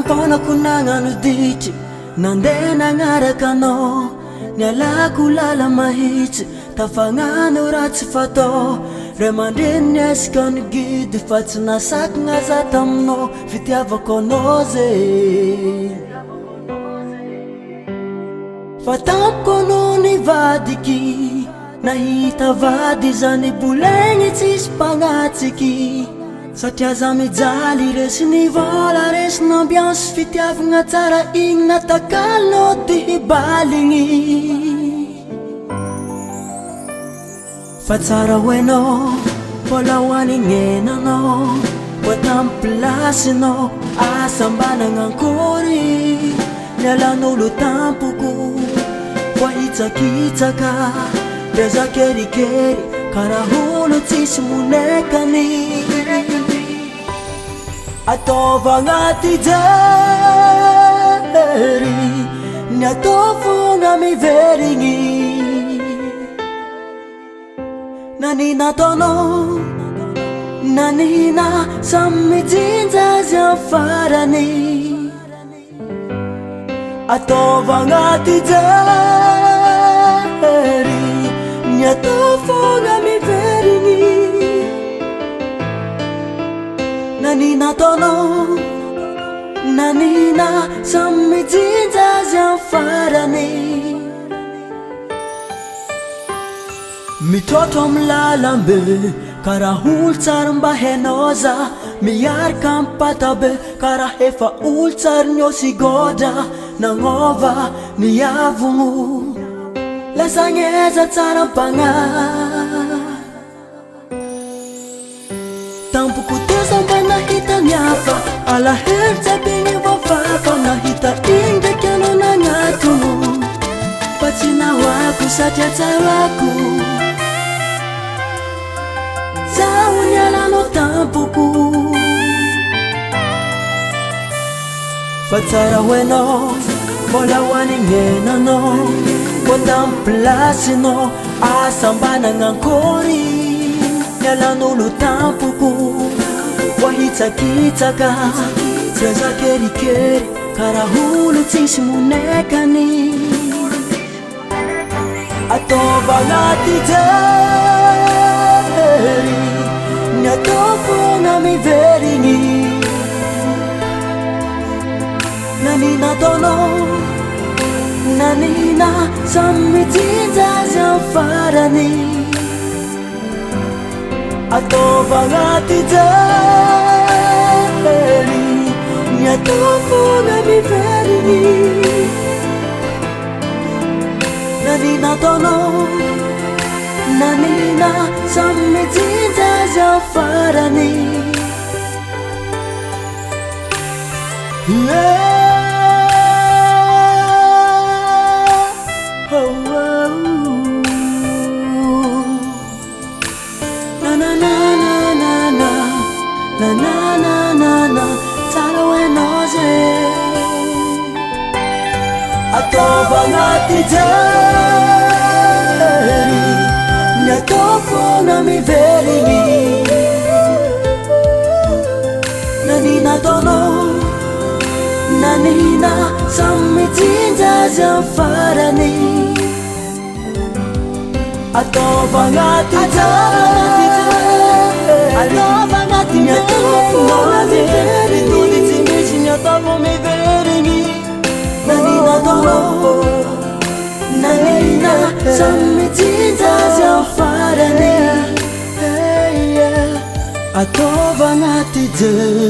Nampanako nagnano ditry nandeha nagnaraka anao nialako lala mahitsy tafagnano raha tsy fatao ray aman-dreny niezaka nigidy fa tsy nasakigna za taminao fitiavako anao zay fa tampoko anao nivadiky nahita vady zany bolegny tsisy mpagnatsiky satria za mijaly resy nivola resy n'ambiance fitiavagna tsara igny natakalinao ty hibaligny fa tsara hoenao mbola hoanignenanao mbo tamy plasinao asa mba nagnankory nialan'olo tampoko mbo hitsakitsaka reza kerikery karaha olo tsisy monekany ataovagna ty jery ny ataovagna miverigny nanina ataonao nanina samy mijinja azy am farany ataovagna ty jery ny ataovagna miverigny nanina ataonao nanina samy mijinja azy am farany mitrotro amy lalambe karaha olo tsara mba hainao za miaraka amy patabe karaha efa olo tsara niosigôdra nagnova niavogno lasagneza tsara mpagna tampoko teza mba nahita miafa alahelo jabigny voafafa nahita igny ndraiky anao nagnatono fa tsy nahoako satria tsarako zaho nialanao tampoko fa tsara hoenao mbola hoanignenanao mbo tamy plasinao asa mba nagnankory nialan'olo tampoko mbo hitsakitsaka reza kerikery karaha olo tsisy monekany ataovagna ty jery ny ataovagna miverigny nanina ataonao nanina samy mijinja azy am farany ataovagna ty jery ny ataovagna miverigny nanina ataonao nanina samy mijinja azy am farany ataovagna ty jery ny ataovagna miverigny nanina ataonao nanina samy mijinja azy am farany ataovagna ty jery ny ataovagna miverigny tsy misy ny ataovagna miverigny nanina ataonao nanina samy mijinja azy am farany ataovagna ty jery